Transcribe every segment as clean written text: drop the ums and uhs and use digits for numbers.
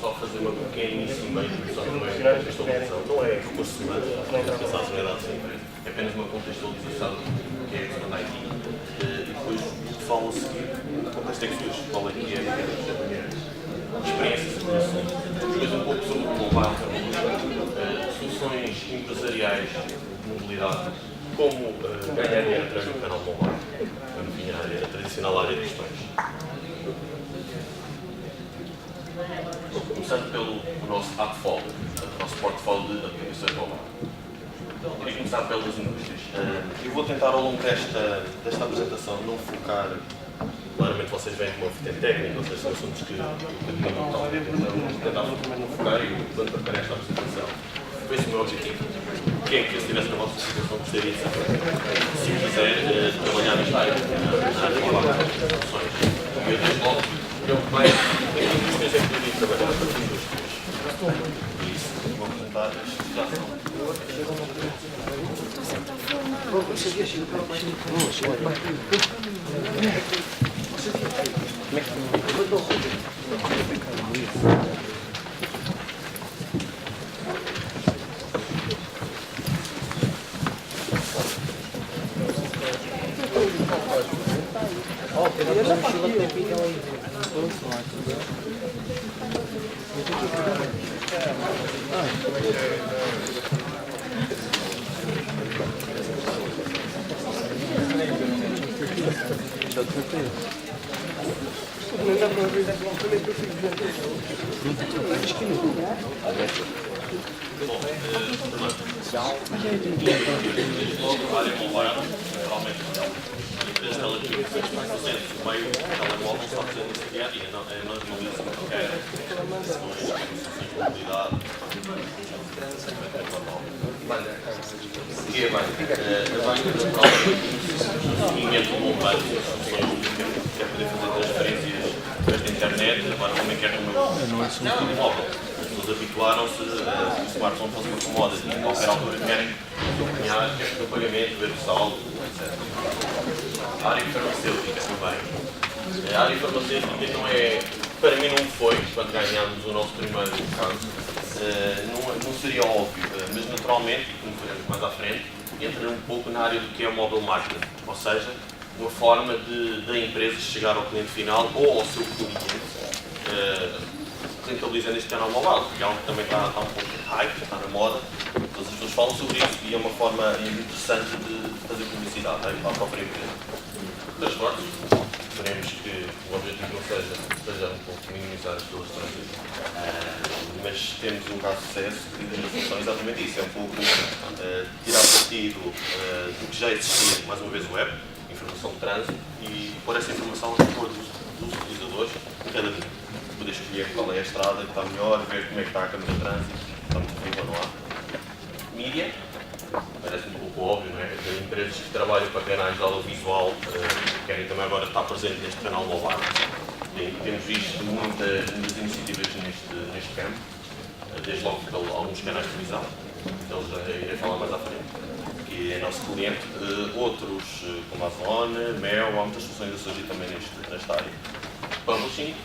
só fazer uma pequeníssima introdução no meio da contextualização. Não é recursos humanos, não é responsabilidade da empresa. É apenas uma contextualização que é a questão da IT. E depois o que falam a seguir, no contexto é que surge, qual é que é a minha experiência sobre o assunto. Depois um pouco sobre o mobile, soluções empresariais de mobilidade, como ganhar dinheiro através do canal mobile, enfim, a tradicional área de questões. Começando pelo nosso app folder, o nosso portfólio de aplicações mobile. Queria começar pelas indústrias. Eu vou tentar ao longo desta apresentação não focar, claramente vocês veem como uma vertente técnica, ou seja, são assuntos que dominam totalmente, então vou tentar não focar e quando preparar esta apresentação. Foi esse o meu objetivo. Quem é que eu estivesse na vossa situação gostaria de saber? Se quiser trabalhar nesta área, na área de soluções. Eu desde logo, eu mais em indústrias é que poderia trabalhar para as indústrias. Por isso, vou apresentar a explicação. A área mobile, naturalmente, empresas telecomunicações que estão presentes no meio do telemóvel estão presentes no dia a dia, não analisam qualquer soluções de mobilidade, o que é a banca? A banca, naturalmente, no seguimento do mobile, quer poder fazer transferências através da internet, agora também quer no móvel. As pessoas habituaram-se a smartphone fazer uma commodity e em qualquer altura querem acompanhar, querem fazer o pagamento, ver o saldo, etc. A área farmacêutica também. A área farmacêutica não é, para mim não foi, quando ganhámos o nosso primeiro caso, não seria óbvio, mas naturalmente, e como veremos mais à frente, entra um pouco na área do que é o mobile marketing, ou seja, uma forma da empresa chegar ao cliente final ou ao seu cliente, rentabilizando este canal mobile, que é algo que também está um pouco de hype, já está na moda, todas as pessoas falam sobre isso e é uma forma interessante de fazer publicidade à própria empresa. Transportes, esperemos que o objetivo não seja um pouco minimizar as suas transições, mas temos um caso de sucesso que são exatamente isso, é um pouco tirar partido do que já existia, mais uma vez web, informação de trânsito, e pôr essa informação a dispor dos utilizadores em cada dia. Poder escolher qual é a estrada que está melhor, ver como é que está a câmara de trânsito, está muito viva ou não há. Mídia, parece um pouco óbvio, não é? Tem empresas que trabalham para canais de audiovisual, querem também agora estar presente neste canal mobile. Temos visto muitas iniciativas neste campo, desde logo por alguns canais de televisão, deles irei falar mais à frente, que é nosso cliente. Outros, como a Zone, Mel, há muitas soluções a surgir também nesta área. Publishing.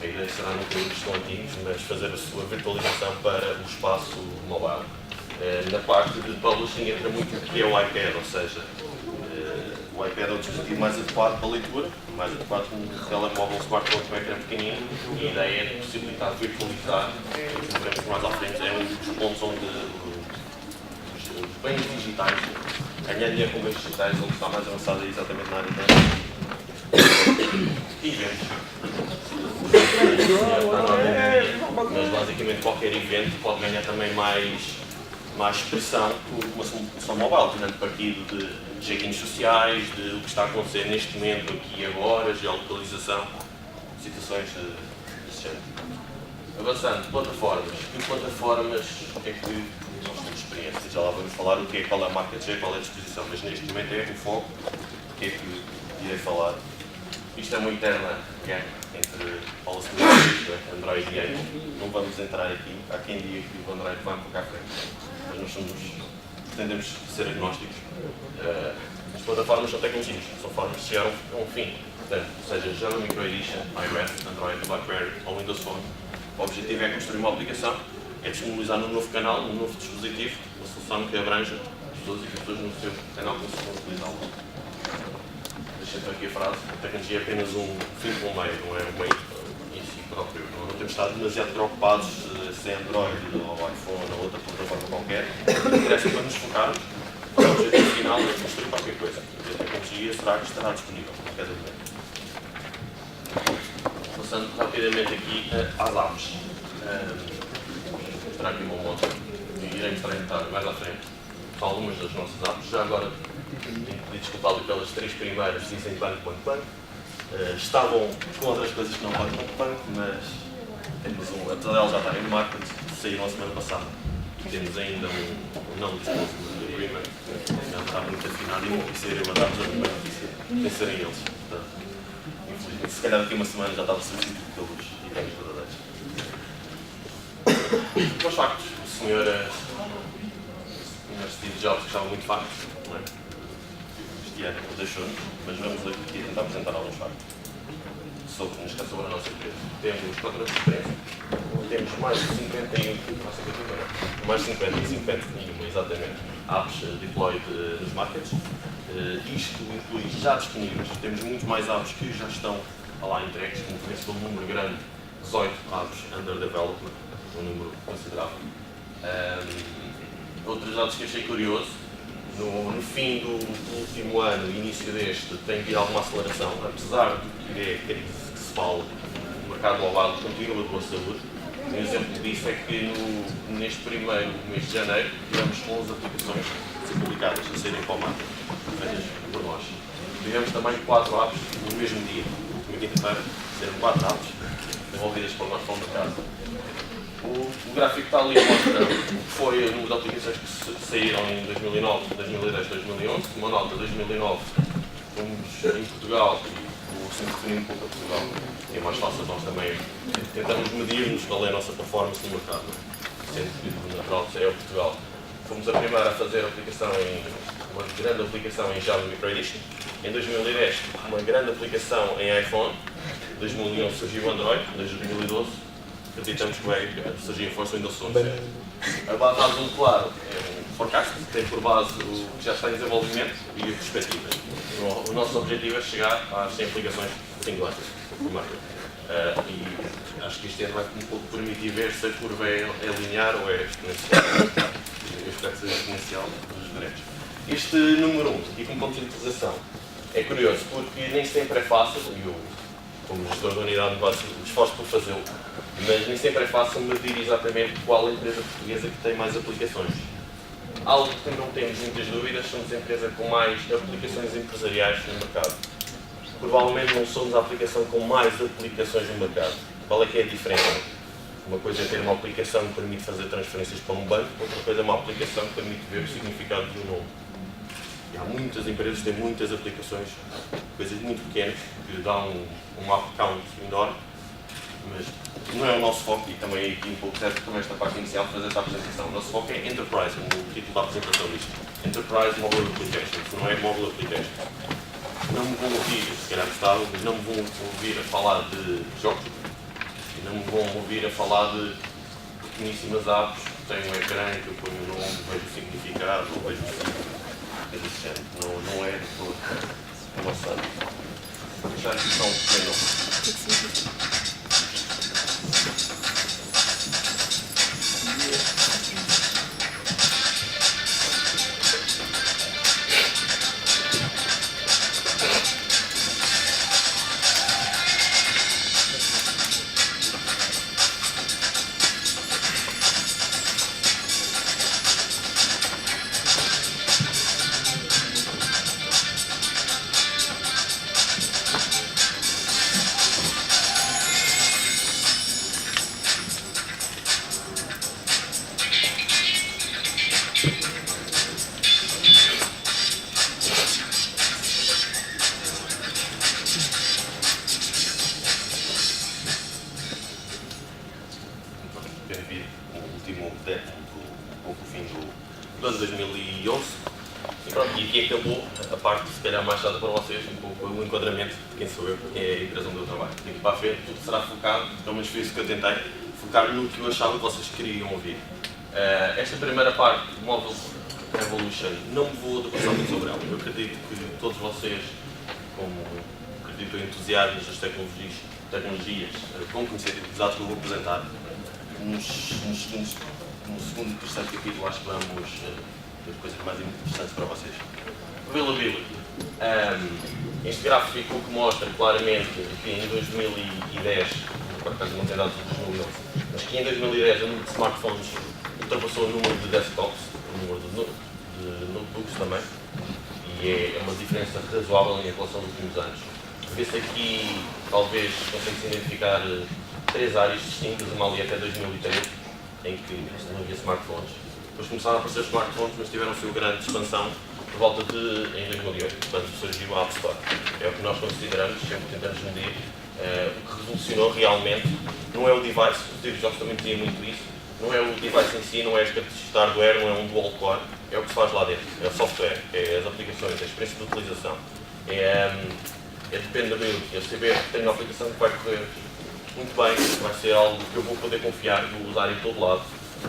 A ideia será não ter os antigos, mas fazer a sua virtualização para o espaço mobile. Na parte de publishing entra muito o que é o iPad, ou seja, o iPad é o dispositivo mais adequado para a leitura, mais adequado que um telemóvel, um smartphone com um ecrã pequenino, e a ideia é possibilitar virtualizar, como veremos mais à frente, é um dos pontos onde os bens digitais, ganhar dinheiro com bens digitais, onde está mais avançado é exatamente na área de eventos. Mas basicamente qualquer evento pode ganhar também mais expressão por uma solução mobile, tirando partido de check-ins sociais, de o que está a acontecer neste momento, aqui e agora, geolocalização, situações desse género. Avançando, plataformas. Que plataformas é que nós temos experiência? Já lá vamos falar o que é, qual é a market share, qual é a disposição, mas neste momento é o foco, o que é que irei falar. Isto é uma interna guerra entre Android e iOS. Não vamos entrar aqui. Há quem diga que o Android vai um pouco à frente, mas nós pretendemos ser agnósticos. As plataformas são tecnologias, são formas de chegar a um fim. Portanto, seja já no Micro Edition, iOS, Android, BlackBerry ou Windows Phone, O objetivo é construir uma aplicação, é disponibilizar num novo canal, num novo dispositivo, uma solução que abrange as pessoas e que as pessoas no seu canal consigam utilizá-la. Deixa então aqui a frase: a tecnologia é apenas um fim com um meio, não é um meio em si próprio. Não temos estado demasiado preocupados se é Android ou iPhone ou outra plataforma qualquer. Interessa para nos focarmos. O objetivo final é construir qualquer coisa. E a tecnologia estará disponível a cada momento. Passando rapidamente aqui às apps. Vou mostrar aqui uma moto e irei mostrar mais à frente algumas das nossas apps. Já agora tenho que pedir desculpa pelas 3 primeiras, dizem banco. Estavam com outras coisas que não banco, mas temos apesar de elas já estarem no market, saíram a semana passada. Temos ainda um não disposable agreement, não está muito afinado e não ser eu a dar-vos a primeira notícia, nem serem eles. Portanto, infelizmente, se calhar daqui a uma semana já estava substituído pelos itens verdadeiros. Os factos, o senhor Steve Jobs estava muito facto, não é? Este ano deixou-nos, mas vamos aqui tentar apresentar alguns factos sobre a nossa empresa. Temos 4 anos de experiência, temos mais de 55 exatamente, apps deployed nos markets. Isto inclui já disponíveis, temos muito mais apps que já estão lá entregues, como vê-se pelo número grande, 18 apps under development, um número considerável. Outros dados que achei curioso: no fim do último ano e início deste, tem havido alguma aceleração, apesar do que é crise que se fala, o mercado global continua com a saúde. Um exemplo disso é que neste primeiro mês de janeiro tivemos 11 aplicações a ser publicadas, a serem para o marketing, feitas por nós. Tivemos também 4 apps no mesmo dia, na última quinta-feira, serão 4 apps desenvolvidas por nós para o mercado. O gráfico está ali mostra o que foi o número de aplicações que saíram em 2009, 2010, 2011. Uma nota: 2009 fomos em Portugal, e o sempre referindo um pouco a Portugal, que é mais fácil nós também tentamos medir-nos qual é a nossa performance no mercado, sendo que o natural é o Portugal. Fomos a primeira a fazer uma grande aplicação em Java Micro Edition. Em 2010, uma grande aplicação em iPhone. Em 2011 surgiu o Android. Em 2012 acreditamos que vai surgir a Força Windows 11. A base azul claro é um forecast, que tem por base o que já está em desenvolvimento e a perspectiva. O nosso objetivo é chegar às 100 aplicações singulares do marketing. E acho que isto vai um pouco permitir ver se a curva é linear ou é exponencial. Eu espero que seja exponencial, mas veremos. Este número 1, aqui com ponto de utilização, é curioso porque nem sempre é fácil, e eu, como gestor da unidade de negócio, esforço por fazê-lo, mas nem sempre é fácil medir exatamente qual a empresa portuguesa que tem mais aplicações. Algo que não temos muitas dúvidas, somos a empresa com mais aplicações empresariais no mercado. Provavelmente não somos a aplicação com mais aplicações no mercado. Qual é que é a diferença? Uma coisa é ter uma aplicação que permite fazer transferências para um banco, outra coisa é uma aplicação que permite ver o significado de um nome. E há muitas empresas que têm muitas aplicações, coisas muito pequenas, que dão um app count enorme, mas não é o nosso foco, e também aqui um pouco certo também esta parte inicial de fazer esta apresentação. O nosso foco é Enterprise, como o título da apresentação diz. Enterprise Mobile Applications, não é Mobile Applications. Não me vão ouvir, se calhar gostaram, mas não me vão ouvir a falar de jogos, e não me vão ouvir a falar de pequeníssimas apps, tenho um ecrã que eu ponho o nome, vejo o significado, vejo o significado. Não é de todo a nossa. Vou deixar aqui só um pequeno. do ano 2011. E pronto, e aqui acabou a parte, se calhar, mais chata para vocês, um pouco o enquadramento de quem sou eu, quem é a empresa onde eu trabalho. Daqui para a frente tudo será focado, pelo menos foi isso que eu tentei, focar no que eu achava que vocês queriam ouvir. Esta primeira parte do Mobile Revolution não me vou debruçar muito sobre ela. Eu acredito que todos vocês, como acredito em entusiastas das tecnologias com conhecimento de dados que eu vou apresentar, no segundo e terceiro capítulo acho que vamos ter coisas mais interessantes para vocês. Availability. Este gráfico que mostra claramente que em 2010, por acaso não tem dados de 2011, mas que em 2010 o número de smartphones ultrapassou o número de desktops, o número de notebooks também, e é uma diferença razoável em relação aos últimos anos. Vê-se aqui, talvez, consegue-se identificar três áreas distintas, uma ali até 2013, em que não havia smartphones. Depois começaram a aparecer smartphones, mas tiveram a sua grande expansão por volta de, em 2008, quando surgiu a App Store. É o que nós consideramos, sempre tentamos medir, o que revolucionou realmente. Não é o device, o Steve Jobs também dizia muito isso, não é o device em si, não é as características de hardware, não é um dual core, é o que se faz lá dentro, é o software, é as aplicações, a experiência de utilização. Depende da build. Eu saber que tenho uma aplicação que vai correr muito bem, vai ser algo que eu vou poder confiar, vou usar em todo lado.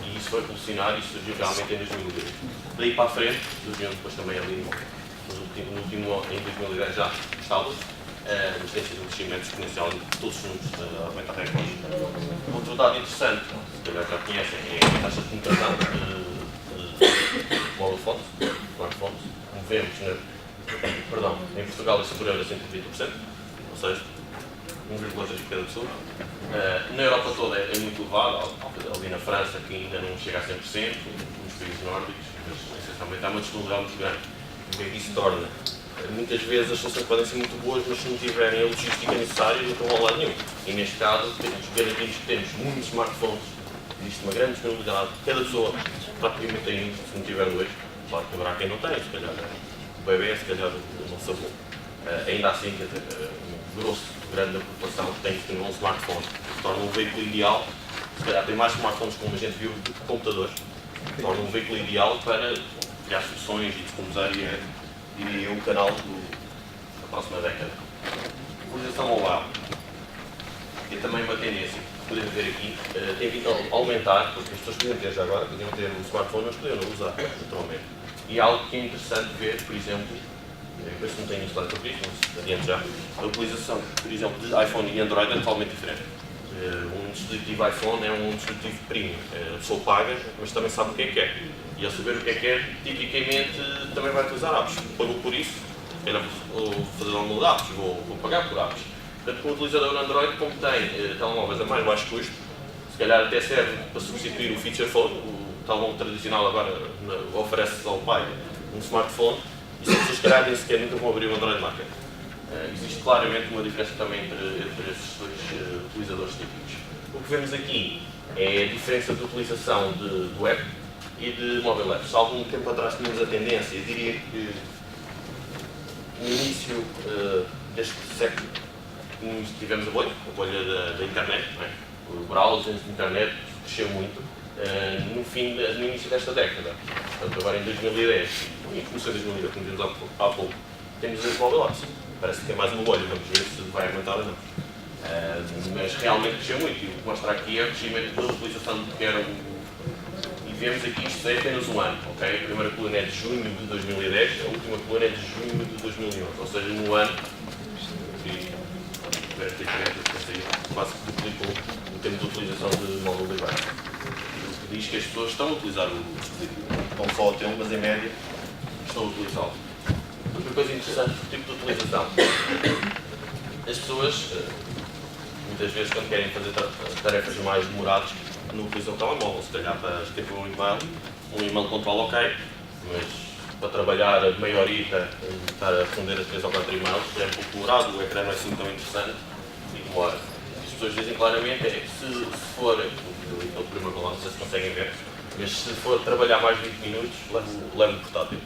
E isso foi revolucionário e surgiu realmente em 2010. Daí para a frente, surgiu depois também ali no último em 2010 já estável, mas tem sido um crescimento exponencial de todos os números a aumentar recordes. Outro dado interessante, se calhar já conhecem, é a taxa de penetração de mobile phones, smartphones. Como vemos, em Portugal é superior a 130%, ou seja, 1,3 por cada pessoa. Na Europa toda é muito elevado, ali na França que ainda não chega a 100%, nos países nórdicos, mas essencialmente há uma disponibilidade muito grande. O que é que isso torna? Muitas vezes as soluções podem ser muito boas, mas se não tiverem a logística necessária, não estão a lado nenhum. E neste caso, garantimos que temos muitos smartphones, existe uma grande disponibilidade, cada pessoa praticamente tem um, se não tiver dois. Claro que haverá quem não tem, se calhar o bebê, se calhar o nosso avô. Ainda assim, um grosso grande da população tem um smartphone, que torna um veículo ideal, se calhar tem mais smartphones como a gente viu do que computadores, torna um veículo ideal para criar soluções e descomunizaria, diria eu, o canal da próxima década. Utilização mobile é também uma tendência que podemos ver aqui, tem vindo a aumentar, porque as pessoas podiam ter já agora, podiam ter um smartphone, mas podiam não usar, naturalmente. E algo que é interessante ver, por exemplo, eu não tenho instalado para isso, mas adiante já, a utilização, por exemplo, de iPhone e Android é totalmente diferente. Um dispositivo iPhone é um dispositivo premium, a pessoa paga, mas também sabe o que é. E ao saber o que é, tipicamente também vai utilizar apps. Pago por isso, vou fazer download de apps, vou pagar por apps. Portanto, o utilizador Android, como tem telemóveis a mais baixo custo, se calhar até serve para substituir o feature phone, o telemóvel tradicional agora oferece ao pai um smartphone, e se as pessoas, se calhar, nem sequer nunca vão abrir o Android Market. Existe claramente uma diferença também entre esses dois utilizadores típicos. O que vemos aqui é a diferença de utilização de web e de mobile apps. Há algum tempo atrás tínhamos a tendência, eu diria que no início deste século tivemos a bolha da internet, não é? O browser de internet cresceu muito no início desta década. Portanto, agora em 2010, e começou em 2010, como vimos há pouco, temos as mobile apps. Parece que é mais uma bolha, vamos ver se vai aumentar ou não. Mas realmente cresceu muito, e o que mostra aqui é o crescimento da utilização do que era e vemos aqui isto é apenas um ano, ok? A primeira coluna é de junho de 2010, a última coluna é de junho de 2011, ou seja, no ano, quase que duplicou o tempo de utilização de mobile device. O que diz que as pessoas estão a utilizar o dispositivo, não só a ter um, mas em média estão a utilizá-lo. Outra coisa interessante do tipo de utilização. As pessoas, muitas vezes, quando querem fazer tarefas mais demoradas, não utilizam o telemóvel. Se calhar para escrever um e-mail controla ok, mas para trabalhar meia horita, estar a responder a 3 ou 4 e-mails, é um pouco demorado, o ecrã não é assim tão interessante e demora. As pessoas dizem claramente é que se for, o primeiro balão, não sei se conseguem ver, mas se for trabalhar mais de 20 minutos, levo o portátil.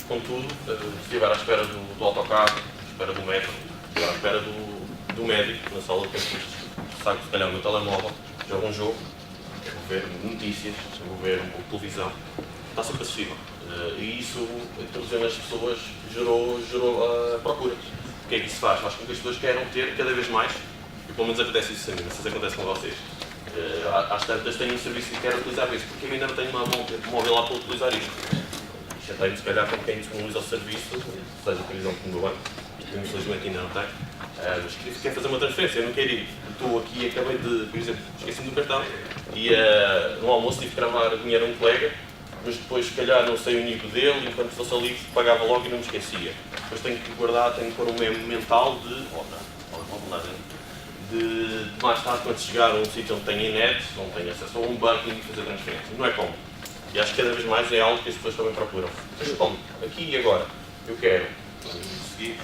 Contudo, se estiver à espera do autocarro, à espera do metro, se estiver à espera do médico, na sala de tempo, saco se calhar o meu telemóvel, jogo um jogo, vou ver notícias, vou ver um pouco de televisão, está sempre acessível. E isso, introduzindo as pessoas, gerou a procura. O que é que isso faz? Faz com que as pessoas queiram ter cada vez mais, e pelo menos acontece isso a mim, não sei se acontece com vocês, Às tantas tenho um serviço que quero utilizar isso, porque eu ainda não tenho uma móvel lá para utilizar isto. Chatei-me se calhar com quem disponibiliza o serviço, seja por exemplo no meu banco, que infelizmente ainda não tem, mas quer fazer uma transferência, eu não quero ir. Estou aqui e acabei de, por exemplo, esqueci-me do cartão e no almoço tive que gravar dinheiro a um colega, mas depois se calhar não sei o nível dele, enquanto fosse ali pagava logo e não me esquecia. Depois tenho que guardar, tenho que pôr um memo mental de mais tarde quando chegar a um sítio onde tenha net, onde tenha acesso a um banco e fazer transferência. Não é como. E acho que cada vez mais é algo que as pessoas também procuram. Mas como? Aqui e agora. Eu quero seguir.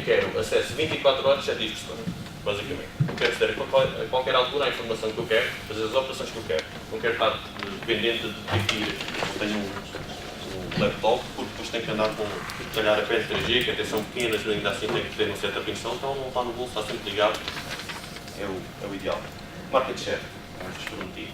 Quero acesso 24 horas, 7 dias por semana, basicamente. Eu quero ter a qualquer altura a informação que eu quero, fazer as operações que eu quero. Não quero estar dependente de ter que ir. Eu tenho um laptop, porque depois tenho que andar com, se calhar, a pé 3G, que até são pequenas, mas ainda assim tem que ter uma certa atenção, então não está no bolso, está sempre ligado. É o ideal. Market share, vamos prometido.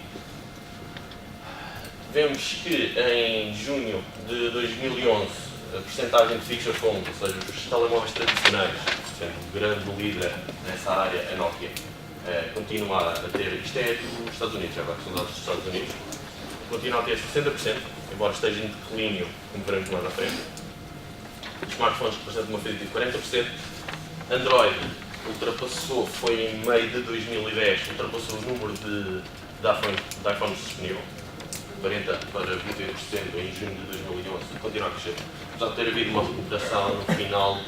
Vemos que em junho de 2011 a percentagem de feature phones, ou seja, os telemóveis tradicionais, sendo o grande líder nessa área, a Nokia, continua a ter, isto é dos Estados Unidos, agora são dados dos Estados Unidos, continua a ter 60%, embora esteja em declínio, como veremos mais à frente. Os smartphones representam uma fatia de 40%. Android ultrapassou, foi em meio de 2010, ultrapassou o número de iPhones disponível, 40% para 28% em junho de 2011, continua a crescer. Apesar de ter havido uma recuperação no final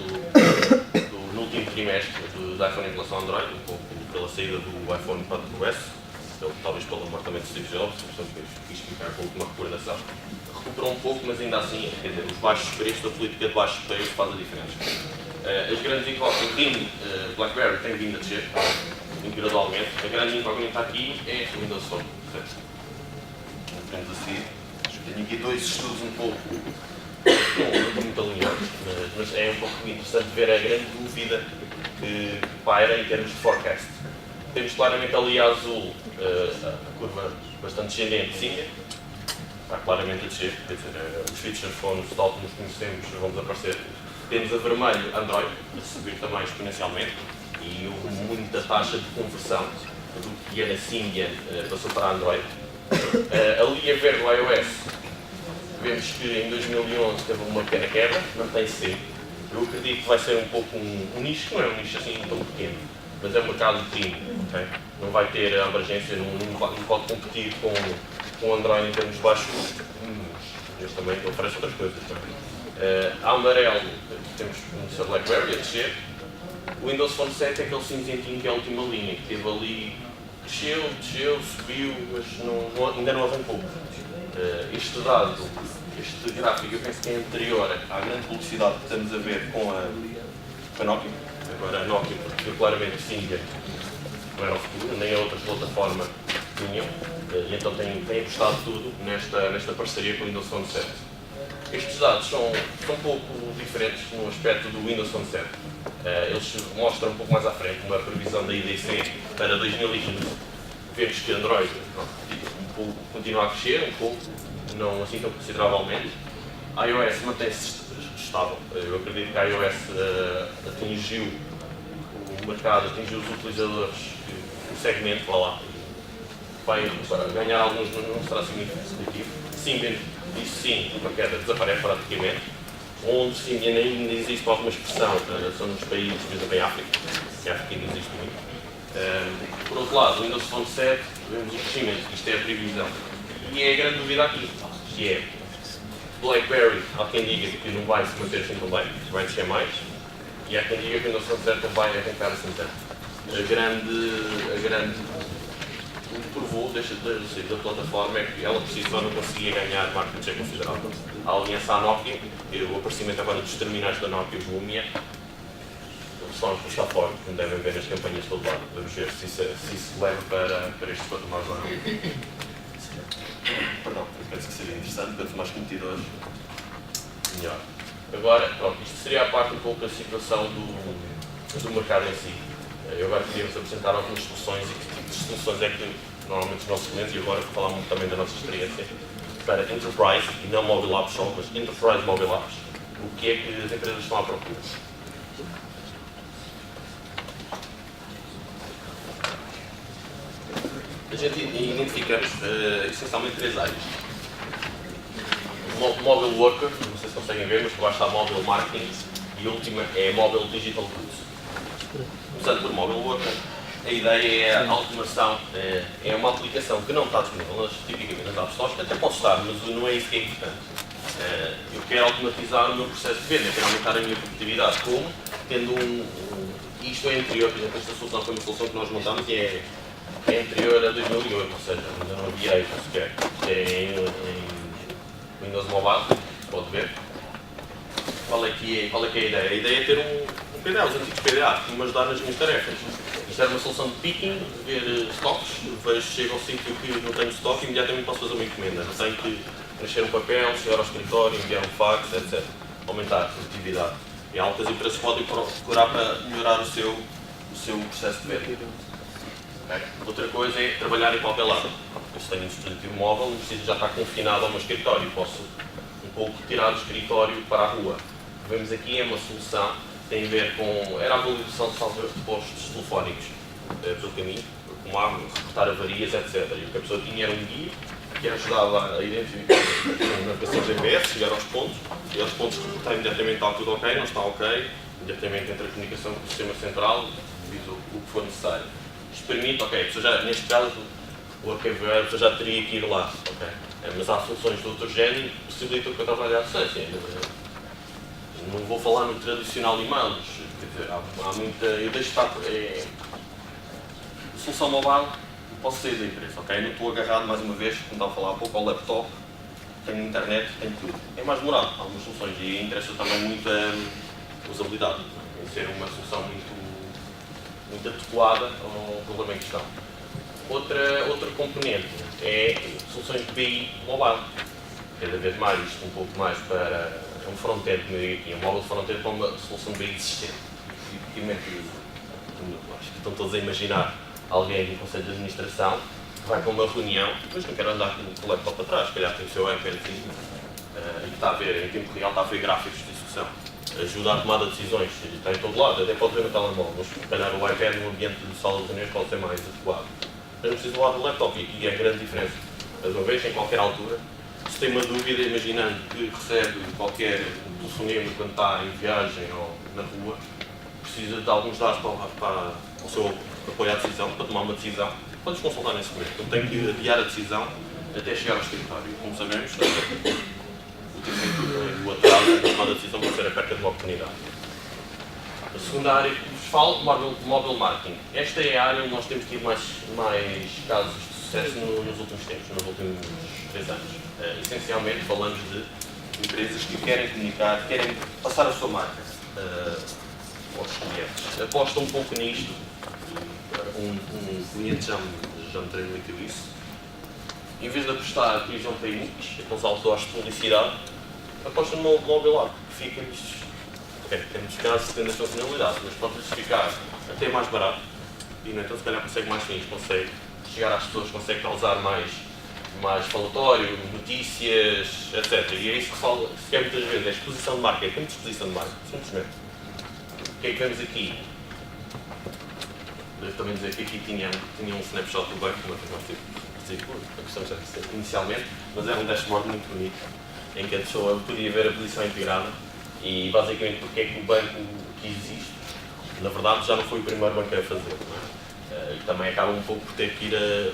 no último trimestre do iPhone em relação ao Android, um pouco pela saída do iPhone 4S, talvez pelo mortamento de Steve Jobs, portanto quis ficar com uma recordação. Recuperou um pouco, mas ainda assim, quer dizer, os baixos preços, a política de baixos preços faz a diferença. As grandes incógnitas, RIM, BlackBerry tem vindo a descer, gradualmente. A grande incógnita aqui é o Windows Phone. Vamos a seguir. Tenho aqui dois estudos um pouco, não estão muito alinhados, mas é um pouco interessante ver a grande dúvida que paira em termos de forecast. Temos claramente ali a azul a curva bastante descendente, sim, está claramente a descer, quer dizer, os feature phones, tal como os conhecemos, vão desaparecer. Temos a vermelho Android, a subir também exponencialmente, e houve muita taxa de conversão do que era Symbian, passou para Android. A linha verde do iOS, vemos que em 2011 teve uma pequena quebra, mantém-se sempre. Eu acredito que vai ser um pouco um nicho, que não é um nicho assim tão pequeno, mas é um mercado pequeno, okay? Não vai ter a abrangência, não pode competir com o Android em termos de baixo custo, mas também oferece outras coisas. A amarelo, temos o seu BlackBerry a descer. O Windows Phone 7 é aquele cinzentinho que é a última linha, que teve ali, desceu, subiu, mas ainda não arrancou. Este dado, este gráfico, eu penso que é anterior à grande publicidade que estamos a ver com a Nokia. Agora a Nokia, porque claramente Symbian não era o futuro, nem a outras plataformas tinham, e então tem apostado tudo nesta parceria com o Windows Phone 7. Estes dados são um pouco diferentes no aspecto do Windows Phone 7. Eles mostram um pouco mais à frente uma previsão da IDC para 2015. Vemos que Android continua a crescer um pouco, não assim tão consideravelmente. A iOS mantém-se estável. Eu acredito que a iOS atingiu o mercado, atingiu os utilizadores, o segmento, lá. Vai ganhar alguns, mas não será significativo. Symbian, isso sim, uma queda desaparece praticamente. Onde Symbian ainda existe alguma expressão, são nos países, por exemplo, em África. Em África ainda existe muito. Por outro lado, o Windows Phone 7, vemos o crescimento, isto é a previsão. E é a grande dúvida aqui, que é BlackBerry, há quem diga que não vai se manter assim tão bem, vai descer mais, e há quem diga que o Windows Phone 7 não vai arrancar assim tanto. A grande o que provou da plataforma é que ela por si só não conseguia ganhar market share considerável. A aliança à Nokia, o aparecimento agora dos terminais da Nokia, os Lumia, são os está fora, como devem ver nas campanhas de todo lado. Vamos ver se isso leva para estes patamares ou não. Perdão, eu penso que seria interessante, quanto mais competidores, melhor. Agora, pronto, isto seria a parte um pouco da situação do mercado em si. Eu agora queria-vos apresentar algumas soluções e que tipo de soluções é que normalmente os nossos clientes, e agora vou falar muito também da nossa experiência, para Enterprise, e não Mobile Apps só, mas Enterprise Mobile Apps, o que é que as empresas estão à procura. A gente identificamos essencialmente 3 áreas. Mobile Worker, não sei se conseguem ver, mas debaixo está Mobile Marketing e a última é Mobile Digital Goods. Começando por Mobile Worker, a ideia é a automação, é uma aplicação que não está disponível tipicamente nas App Stores, até pode estar, mas não é isso que é importante. Eu quero automatizar o meu processo de venda, quero aumentar a minha produtividade. Como? Tendo isto é anterior, por exemplo, esta solução foi uma solução que nós montamos e é anterior a 2008, ou seja, ainda não havia iPhone sequer. É em Windows Mobile, pode ver. Qual é que é a ideia? A ideia é ter um PDA, os antigos PDA, que me ajudar nas minhas tarefas. Isto era uma solução de picking, de ver stocks, vejo, chego ao sítio que não tenho stock e imediatamente posso fazer uma encomenda. Não tenho que preencher um papel, chegar ao escritório, enviar um fax, etc. Aumentar a produtividade. E há algo que as empresas podem procurar para melhorar o seu processo de venda. Okay? Outra coisa é trabalhar em qualquer lado. Se tenho um dispositivo móvel, não preciso já estar confinado ao meu escritório. Posso um pouco tirar o escritório para a rua. O que vemos aqui é uma solução que tem a ver com... Era a validação de postos telefónicos pelo caminho, como há, reportar avarias, etc. E o que a pessoa tinha era um guia que ajudava a identificar a navegação GPS, chegar aos pontos, e aos pontos que está imediatamente está tudo ok, não está ok, imediatamente entra a comunicação com o sistema central, diz o que for necessário. Isto permite, ok, a pessoa já, neste caso, a pessoa já teria que ir lá, ok? Mas há soluções de outro género que possibilitam que eu trabalhe à distância. Não vou falar no tradicional e-mail, mas quer dizer, há muita... Eu deixo estar... Solução mobile, posso sair da empresa, ok? Não estou agarrado, mais uma vez, como estava a falar há pouco, ao laptop, tenho internet, tenho tudo. É mais demorado, há algumas soluções e interessa também muito a usabilidade, em ser uma solução muito adequada ao problema em questão. Outro componente é soluções de BI mobile. Cada vez mais isto um pouco mais para um front-end, como eu digo aqui, um mobile front-end para uma solução de BI existente. Tipicamente, acho que estão todos a imaginar alguém do Conselho de Administração que vai para uma reunião, mas não quer andar com o laptop para trás, se calhar tem o seu iPad e está a ver, em tempo real, está a ver gráficos de discussão. Ajuda à tomada de decisões, está em todo lado, até pode ver no telemóvel, mas se calhar o iPad no ambiente de sala de reuniões pode ser mais adequado. Mas não precisa do lado do laptop e é a grande diferença. Mais uma vez, em qualquer altura, se tem uma dúvida, imaginando que recebe qualquer telefonema quando está em viagem ou na rua, precisa de alguns dados para o seu apoio à decisão, para tomar uma decisão, pode consultar nesse momento. Então tem que adiar a decisão até chegar ao escritório. Como sabemos, o tempo do atraso da tomada de decisão pode ser a perca de uma oportunidade. A segunda área que vos falo, mobile marketing. Esta é a área onde nós temos tido mais casos de sucesso nos últimos tempos, nos últimos 3 anos. Essencialmente falamos de empresas que querem comunicar, querem passar a sua marca aos clientes. Apostam um pouco nisto. Um cliente já me transmitiu isso. Em vez de apostar, por exemplo, em nichos, aqueles outdoors de publicidade, apostam no mobile app, que fica-lhes... Temos casos que têm a funcionalidade, mas pode-lhes ficar até mais barato e, no entanto, se calhar consegue mais fins, consegue chegar às pessoas, consegue causar mais falatório, notícias, etc. E é isso que se quer muitas vezes, é exposição de marca, é muito exposição de marca, simplesmente. O que é que vemos aqui? Devo também dizer que aqui tinha um snapshot do banco, uma vez nós tivemos inicialmente, mas era um dashboard muito bonito, em que a pessoa podia ver a posição integrada e basicamente porque é que o banco que existe, na verdade já não foi o primeiro banco a fazer. E também acaba um pouco por ter que ir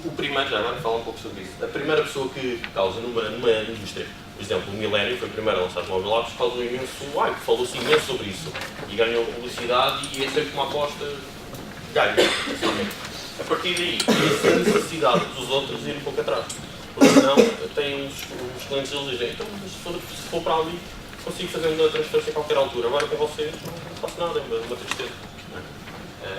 o primeiro, já agora falar um pouco sobre isso. A primeira pessoa que causa numa indústria, por exemplo, o Millennium foi o primeiro a lançar o mobile apps, causou um imenso hype, falou-se imenso sobre isso e ganhou publicidade e é sempre uma aposta ganha. A partir daí, essa necessidade dos outros ir um pouco atrás. Porque senão, tem uns clientes que dizem, então se for para ali, consigo fazer uma transferência a qualquer altura. Agora com vocês não faço nada, é uma tristeza.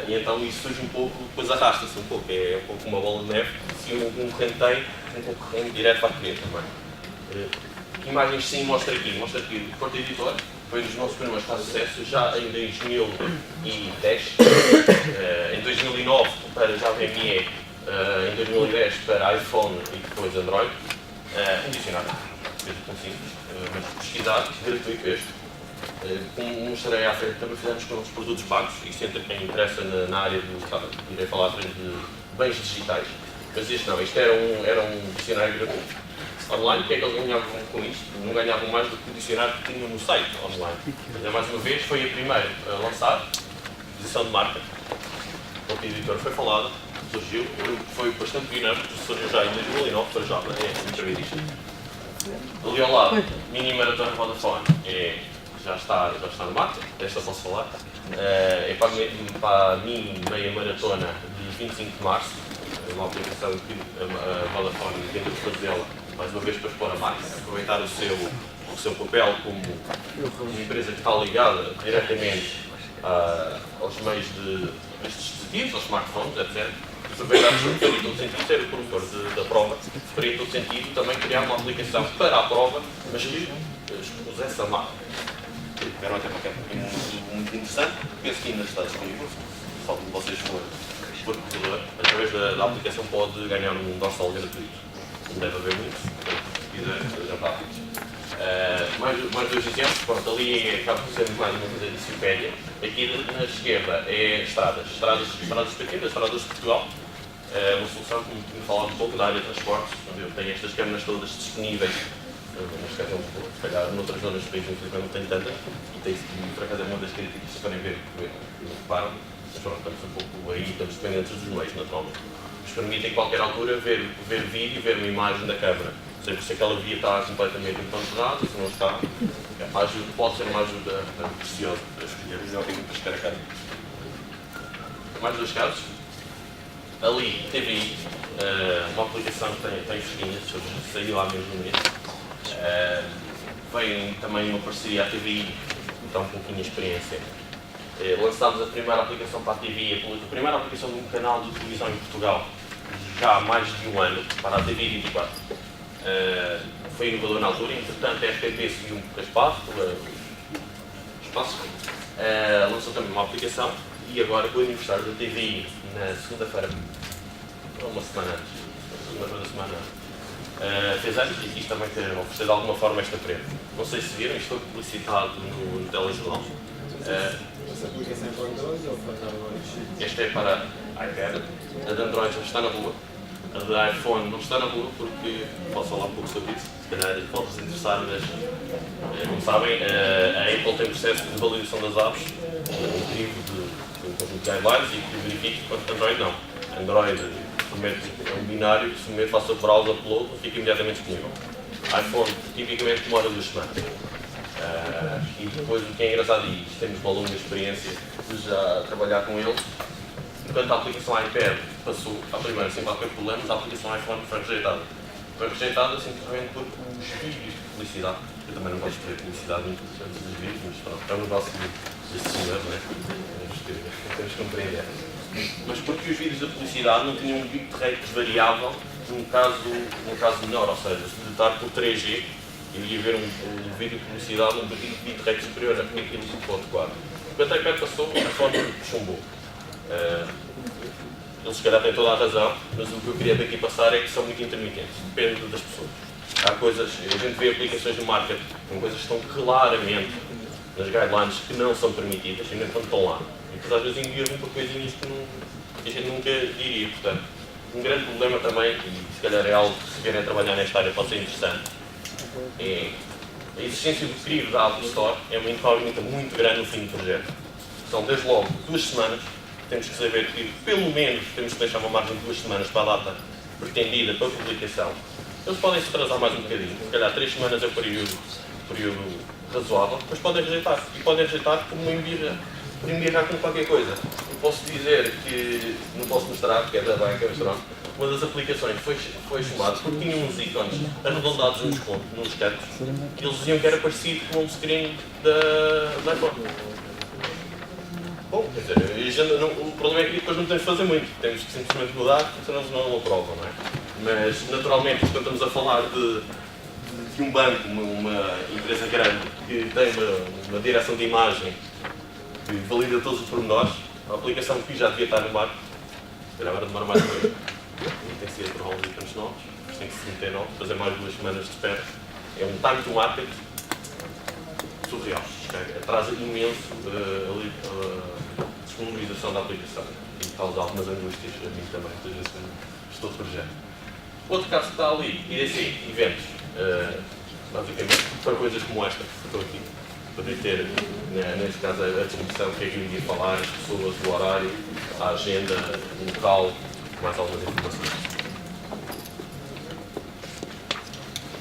E então isso surge um pouco, depois arrasta-se um pouco, é um pouco uma bola de neve. Se um cliente tem, um concorrente direto vai querer também. Que imagens sim mostra aqui? Mostra aqui o Porto Editor, foi um dos nossos primeiros casos de sucesso, já em 2010, em 2009 para Java ME, em 2010 para iPhone e depois Android. Um dicionário, coisa tão simples, mas pesquisar, gratuito este. Como mostrei à frente, também fizemos com os produtos pagos, isto entra quem interessa na área do, irei falar de bens digitais, mas este não, isto era um dicionário gratuito. Online, o que é que eles ganhavam com isto? Não ganhavam mais do que o dicionário que tinham no site online. Mas, mais uma vez, foi a primeira a lançar, posição de marca. O editor foi falado, surgiu, foi bastante pioneiro, surgiu já em 2009 para Java, é entrevista. Ali ao lado, Mini Maratona Vodafone, já está no marca, desta posso falar. É para a Mini Meia Maratona de 25 de março, uma aplicação que a Vodafone tenta fazê-la mais uma vez para expor a marca, aproveitar o seu papel como uma empresa que está ligada diretamente aos meios destes dispositivos, aos smartphones, etc. Aproveitar o seu faria todo sentido ser o promotor da prova, faria todo sentido também criar uma aplicação para a prova, mas que expusesse a marca. Era um tema muito interessante, penso que ainda está disponível, só que vocês for computador, através da aplicação pode ganhar um dorsal gratuito. Não deve haver muito, se quiser, já está fixe. Mais dois exemplos, pronto, ali acaba por ser mais uma coisa de enciclopédia. Aqui na esquerda é estradas pequenas, estradas de Portugal. Uma solução que me fala um pouco da área de transportes, onde eu tenho estas câmaras todas disponíveis, neste caso é um pouco, se calhar noutras zonas do país não tenho tantas, e por acaso é uma das críticas que podem ver, que reparam, mas pronto, estamos um pouco aí, estamos dependentes dos meios, naturalmente. Nos permitem, em qualquer altura, ver vídeo e ver uma imagem da câmara. Sempre se aquela via está completamente empantanada, se não está, pode ser uma ajuda preciosa para escolher o jogo para estar a cara. Mais dois casos. Ali, TVI, uma aplicação que tem fresquinhas, saiu há menos de um mês. Vem também uma parceria à TVI, que dá um pouquinho de experiência. Lançámos a primeira aplicação para a TVI, a primeira aplicação de um canal de televisão em Portugal, já há mais de um ano, para a TVI 24. Foi inovador na altura, entretanto a RTP seguiu um pouco espaço, lançou também uma aplicação e agora com o aniversário da TVI na segunda-feira, uma semana antes, segunda-feira da semana antes, fez anos e quis também oferecer de alguma forma esta prenda. Não sei se viram, isto foi publicitado no telejornal. Essa aplicação é para Android ou para Android? Esta é para iPad, a de Android já está na rua, a de iPhone não está na rua porque posso falar um pouco sobre isso, se calhar pode-vos interessar, mas como sabem, a Apple tem um processo de validação das apps, um crivo de um conjunto de guidelines e que verifique, enquanto Android não. Android é um binário que se faça o browser upload e fica imediatamente disponível. iPhone tipicamente demora 2 semanas. E depois o que é engraçado, e temos uma longa experiência de já trabalhar com ele, enquanto a aplicação iPad passou à primeira sem qualquer problema, a aplicação iPhone foi rejeitada. Foi rejeitada simplesmente porque os vídeos de publicidade, eu também não gosto de ver publicidade muito dos vídeos, mas pronto, é um negócio deste senhor, não é? Temos que compreender. Mas porque os vídeos da publicidade não tinham um bitrate variável num caso menor, ou seja, se estar por 3G, iria ver um vídeo de publicidade um bitrate superior a aquilo que pode adequar. O iPad passou, a iPhone chumbou. Eles se calhar têm toda a razão, mas o que eu queria daqui passar é que são muito intermitentes, depende das pessoas. Há coisas, a gente vê aplicações no market com coisas que estão claramente nas guidelines que não são permitidas e nem estão lá. E depois às vezes enviam para coisinhas que a gente nunca diria. Portanto, um grande problema também, e se calhar é algo que se querem trabalhar nesta área pode ser interessante, é a existência do crivo da Apple Store é uma incógnita muito grande no fim do projeto. São desde logo 2 semanas, temos que saber que pelo menos temos que deixar uma margem de 2 semanas para a data pretendida para a publicação. Eles podem se atrasar mais um bocadinho, se calhar 3 semanas é o período razoável, mas podem rejeitar. E podem rejeitar por embirrar com qualquer coisa. Eu posso dizer que, não posso mostrar, porque é da banca, mas pronto, uma das aplicações foi chamada porque tinha uns ícones arredondados nos cantos e eles diziam que era parecido com um screen da iPhone. Bom, quer dizer, o problema é que depois não temos de fazer muito, temos que simplesmente mudar, senão eles não aprovam, não é? Mas, naturalmente, quando estamos a falar de um banco, uma empresa grande, que tem uma direção de imagem que valida todos os pormenores, a aplicação que já devia estar no mar, se calhar agora demora mais um mês. Tem sido por alguns itens novos, tem que se meter novos, fazer mais 2 semanas de espera. É um time to market surreal. Okay? Atrasa imenso a disponibilização da aplicação e causa algumas angústias a mim também, muitas vezes quando estou de projeto. Outro caso que está ali, e assim, eventos, basicamente, para coisas como esta que estou aqui, poder ter, neste caso, a descrição, o que é que eu iria falar, as pessoas, o horário, a agenda, o local, mais algumas informações.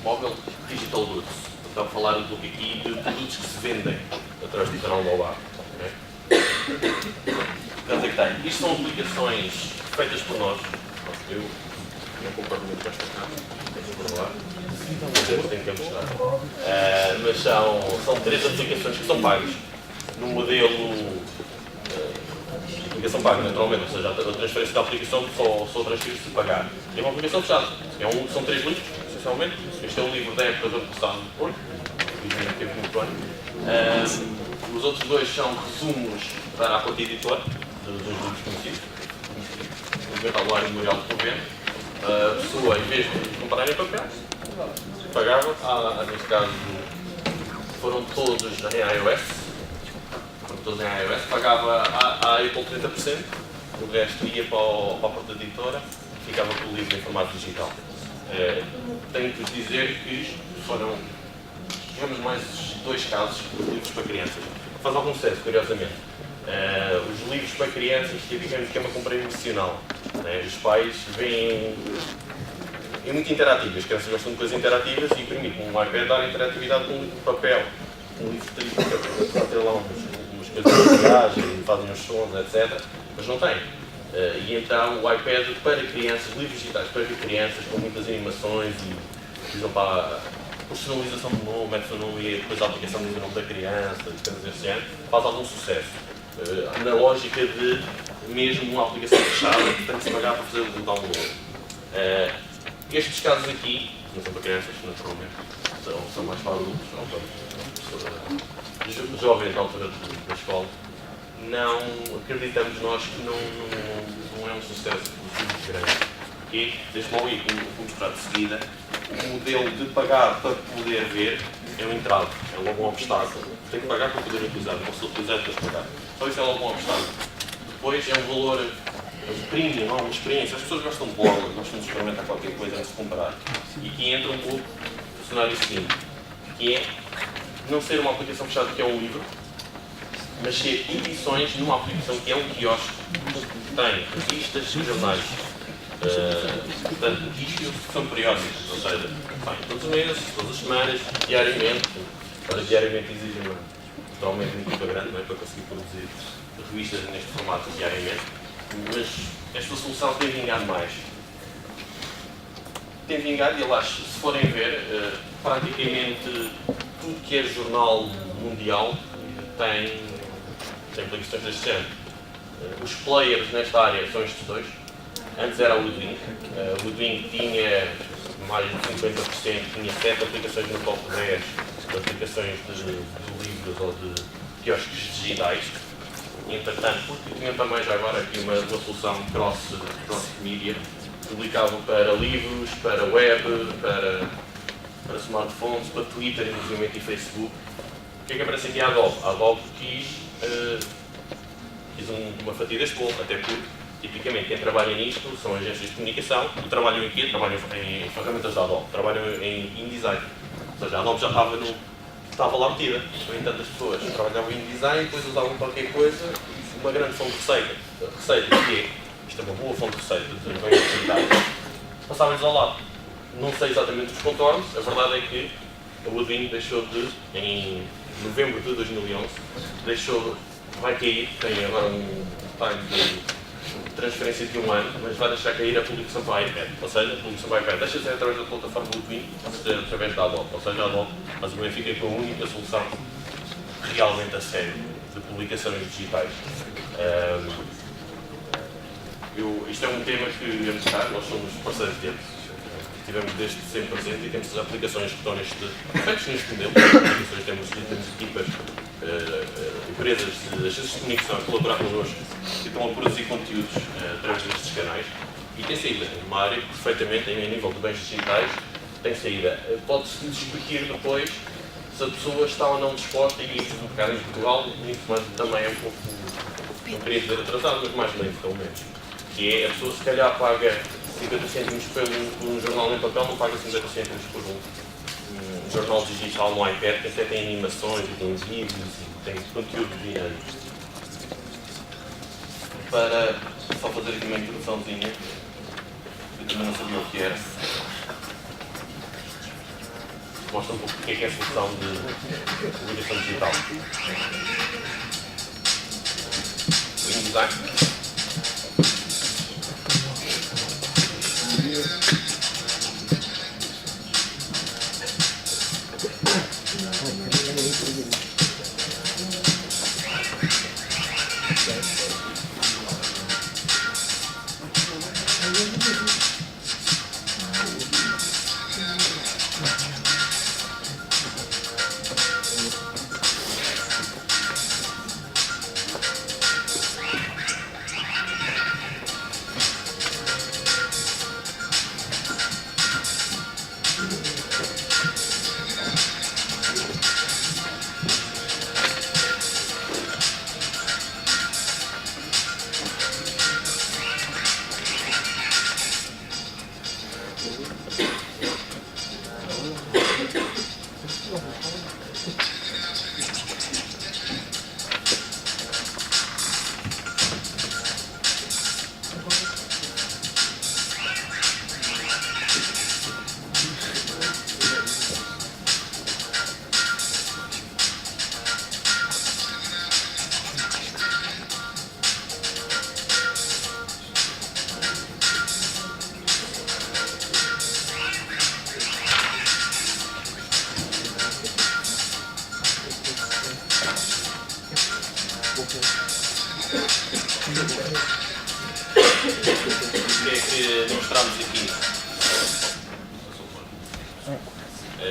Móvel Digital Goods. Estava a falar um pouco aqui de produtos que se vendem através do canal mobile. Portanto, é que tem. Isto são aplicações feitas por nós. Eu não concordo muito com esta casa, por lá. Tenho que mostrar. Mas são 3 aplicações que são pagas. No modelo aplicação paga, naturalmente, ou seja, a transferência da aplicação só transfere se pagar. E é uma aplicação fechada. São 3 livros, essencialmente. Este é um livro da época do ano passado de Porto, que teve muito bem. Os outros 2 são resumos para a Porta Editora, dos livros conhecidos. O Metal Memorial de Convento. A pessoa, em vez de comprar em papel, pagava, neste caso, foram todos em iOS, pagava a Apple 30%, o resto ia para a Porta Editora e ficava com o livro em formato digital. Tenho que dizer que foram, digamos, mais 2 casos de livros para crianças. Faz algum sucesso, curiosamente. Os livros para crianças, digamos que é uma compra emocional. Os pais veem muito interativas, as crianças gostam de coisas interativas e permite um iPad dar interatividade com um livro de papel, um livro de triste, para ter lá umas coisas de viagem, fazem os sons, etc. Mas não tem. E então o iPad para crianças, livros digitais para crianças, com muitas animações e utilizam para a personalização do nome, mete o nome e depois a aplicação diz o nome da criança, e coisas desse género, faz algum sucesso. Na lógica de mesmo uma aplicação fechada que tem que se pagar para fazer o download. Estes casos aqui, não são para crianças, naturalmente, são mais para adultos, são para jovens na altura da escola. Não acreditamos nós que não é um sucesso muito grande. E, desde logo aí, como vou mostrar de seguida, o modelo de pagar para poder ver é um entrave, é logo um obstáculo. Tem que pagar para poder utilizar, não se utilizar depois de pagar. Só isso é logo um obstáculo. Depois é um valor premium, uma experiência. As pessoas gostam de bola, gostam de experimentar qualquer coisa antes de comprar. E aqui entra um pouco o cenário seguinte, que é não ser uma aplicação fechada que é um livro, mas ser edições numa aplicação que é um quiosque que tem revistas e jornais. Portanto, isto são periódicos, ou seja, todos os meses, todas as semanas, diariamente. Para diariamente exige naturalmente uma equipa grande, não é, para conseguir produzir revistas neste formato diariamente, mas esta solução tem vingado mais. Tem vingado, e aliás, se forem ver, praticamente tudo que é jornal mundial tem aplicações deste género. Os players nesta área são estes 2. Antes era o Woodwing. O Woodwing tinha mais de 50%, tinha 7 aplicações no top 10 de aplicações de livros ou de quiosques digitais. Entretanto, porque tinha também já agora aqui uma solução cross-media, publicavam para livros, para web, para smartphones, para Twitter, inclusive e Facebook. O que é que aparece aqui a Adobe? A Adobe quis uma fatia deste bolo, até porque, tipicamente, quem trabalha nisto são agências de comunicação e trabalham em ferramentas da Adobe, trabalham em InDesign. Ou seja, a Adobe já estava lá metida. No entanto, as pessoas trabalhavam em design e depois usavam qualquer coisa, uma grande fonte de receita. Isto é uma boa fonte de receita, de bens digitais, passava-lhes ao lado. Não sei exatamente os contornos, a verdade é que a Woodwing deixou em novembro de 2011, vai cair, tem agora um time de transferência de 1 ano, mas vai deixar cair a publicação para a iPad. Ou seja, a publicação para a iPad deixa de ser através da plataforma Woodwing, vai ser através da Adobe. Ou seja, a Adobe basicamente fica com a única solução realmente a sério de publicações digitais. Isto é um tema que íamos tocar, nós somos parceiros deles. Estivemos desde sempre presentes e temos aplicações que estão feitas neste modelo. Temos equipas, empresas, agências de comunicação a colaborar connosco que estão a produzir conteúdos através destes canais e tem saída. Uma área que perfeitamente, em nível de bens digitais, tem saída. Pode-se discutir depois se a pessoa está ou não disposta, e isso no mercado em Portugal, mas também é um pouco, não queria dizer atrasado, mas mais lento pelo menos. Que é, a pessoa se calhar paga 50 cêntimos por um jornal em papel, não paga 50 cêntimos por um jornal digital no iPad, que até tem animações, e tem vídeos, e tem conteúdo dinâmico. Para só fazer aqui uma introduçãozinha, eu também não sabia o que era. Mostra um pouco o que é a solução de publicação digital. O InDesign.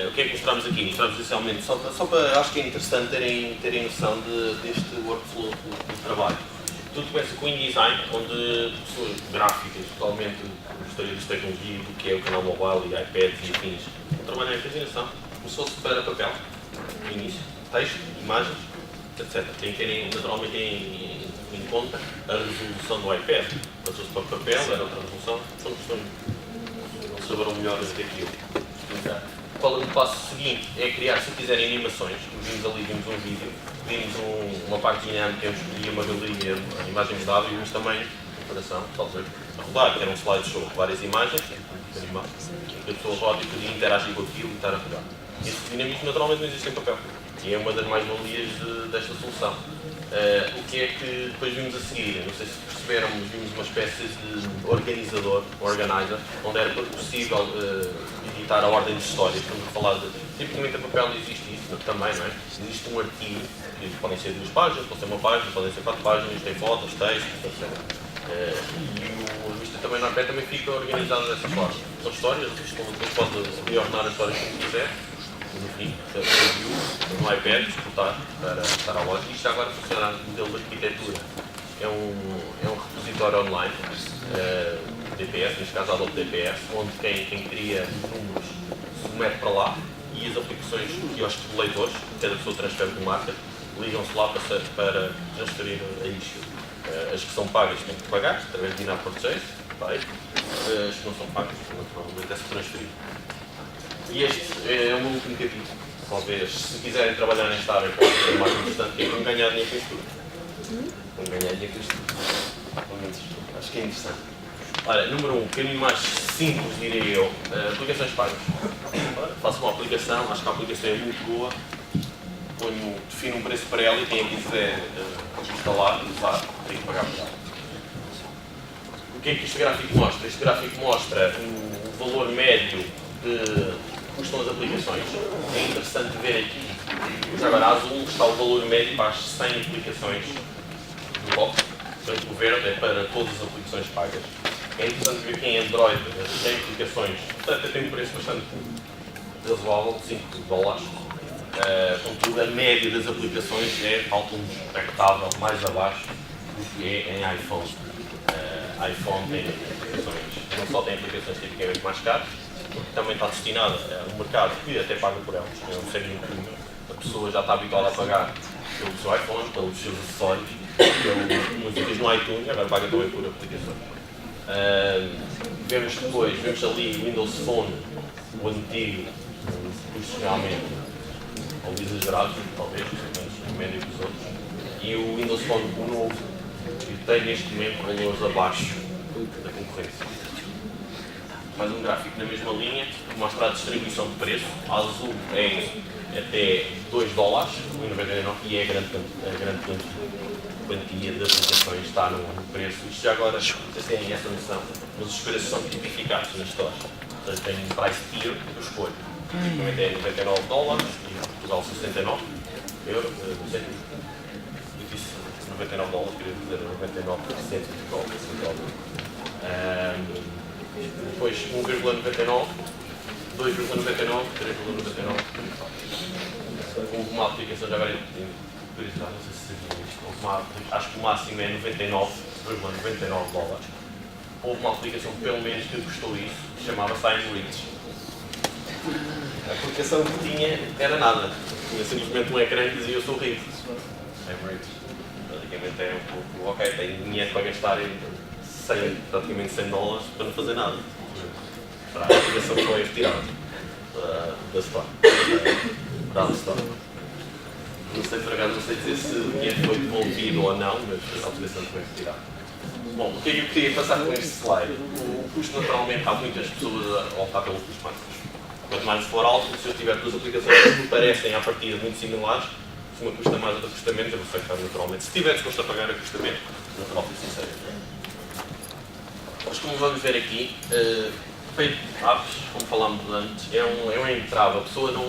O que é que mostramos aqui? Mostramos essencialmente, só para, acho que é interessante terem noção deste workflow do trabalho. Tudo começa com o InDesign, onde pessoas gráficas, totalmente historiadores de tecnologia, do que é o canal mobile e iPads e afins, trabalham a imaginação, começou-se para papel, no início, texto, imagens, etc. Tem que terem, naturalmente, em conta a resolução do iPad. Passou-se para papel, era outra resolução, são questões que saberão melhor daquilo. Qual é o passo seguinte? É criar, se quiserem, animações. Vimos ali, vimos um vídeo, vimos uma parte dinâmica, temos uma galeria, a imagem mudava e vimos também comparação, talvez, a rodar, que era um slideshow com várias imagens, a pessoa roda e podia interagir com aquilo e estar a rodar. Esse dinamismo naturalmente não existe em papel. E é uma das mais-valias desta solução. O que é que depois vimos a seguir? Não sei se perceberam, mas vimos uma espécie de organizador, organizer, onde era possível editar a ordem de histórias. Estamos a falar de, tipicamente a papel existe isso também, não é? Existe um artigo, que podem ser 2 páginas, pode ser 1 página, podem ser 4 páginas, tem fotos, textos, etc. E a revista também no iPad também fica organizada dessa forma. São histórias, depois pode reordenar as histórias como quiser. No fim, no iPad, exportar para a loja. Isto agora funciona no modelo de arquitetura. É um repositório online, DPS, neste caso Adobe DPS, onde quem cria números submete para lá e as aplicações que aos leitores, cada pessoa transfere do market, ligam-se lá para transferir a isto. As que são pagas têm que pagar, através de in-app purchase, as que não são pagas, naturalmente é-se transferir. E este é o meu último capítulo. Talvez, se quiserem trabalhar nesta área, pode ser mais interessante, que é como ganhar dinheiro com isto tudo. Como ganhar dinheiro com isto tudo. Pelo menos, acho que é interessante. Ora, número 1, caminho mais simples, diria eu, aplicações pagas. Faço uma aplicação, acho que a aplicação é muito boa. Defino um preço para ela e quem quiser instalar e usar, tem que pagar por ela. O que é que este gráfico mostra? Este gráfico mostra o valor médio de custam as aplicações. É interessante ver aqui, agora azul está o valor médio para as 100 aplicações do bloco. Portanto, o verde é para todas as aplicações pagas. É interessante ver que em Android as 100 aplicações, portanto, tem um preço bastante razoável, de $5. Contudo, a média das aplicações é algo expectável, mais abaixo do que é em iPhone. iPhone tem aplicações, não só tem aplicações tipicamente mais caras, porque também está destinada a um mercado que até paga por elas, é um segmento pessoa já está habituada a pagar pelo seu iPhone, pelos seus acessórios, pelas músicas no iTunes, agora paga também por aplicações. Vemos ali o Windows Phone, o antigo, os custos realmente ou exagerados, talvez, menos médio que os outros, e o Windows Phone, o novo, que tem neste momento valores abaixo da concorrência. Mais um gráfico na mesma linha, que mostra a distribuição de preço. A azul é até $2, e é a grande quantia de aplicações está no preço. Isto já agora, vocês têm essa noção, mas os preços são tipificados nas stores. Ou seja, tem um price tier que eu escolho. Também tem $99 e em Portugal €69. Eu disse $99, queria dizer 99% de dólares. Depois 1,99, 2,99, 3,99. Houve uma aplicação, já agora não sei se sabia isto, acho que o máximo é $99,99. Houve uma aplicação pelo menos que custou isso, chamava-se iMeReach. A aplicação que tinha era nada, tinha simplesmente um ecrã que dizia eu sou rico. iMeReach. Basicamente é um pouco, ok, tenho dinheiro para gastar praticamente $100 para não fazer nada. A aplicação foi retirada da Store. Não sei por acaso, não sei dizer se o dinheiro foi devolvido ou não, mas a aplicação foi retirada. Bom, o que é que eu queria passar com este slide? O custo naturalmente há muitas pessoas a optar pelo custo mais baixo. Quanto mais for alto, se eu tiver duas aplicações que me parecem à partida muito similares, se uma custa mais, outra custa menos, eu vou ficar naturalmente. Se tiver disposto a pagar a custa menos, naturalmente sincero. Mas como vamos ver aqui, feito apps, como falámos antes, é um entrave. A pessoa não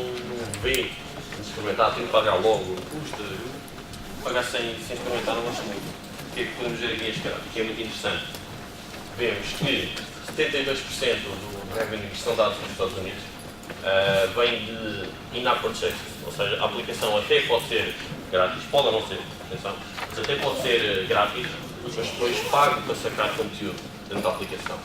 vê, antes de experimentar, tem que pagar logo, custa. Pagar sem experimentar não acho muito. O que é que podemos ver aqui neste gráfico? Que é muito interessante. Vemos que 72% do revenue que são dados nos Estados Unidos vem de in-app purchases, ou seja, a aplicação até pode ser grátis, pode ou não ser, atenção, mas até pode ser grátis, mas depois pago para sacar conteúdo dentro da aplicação.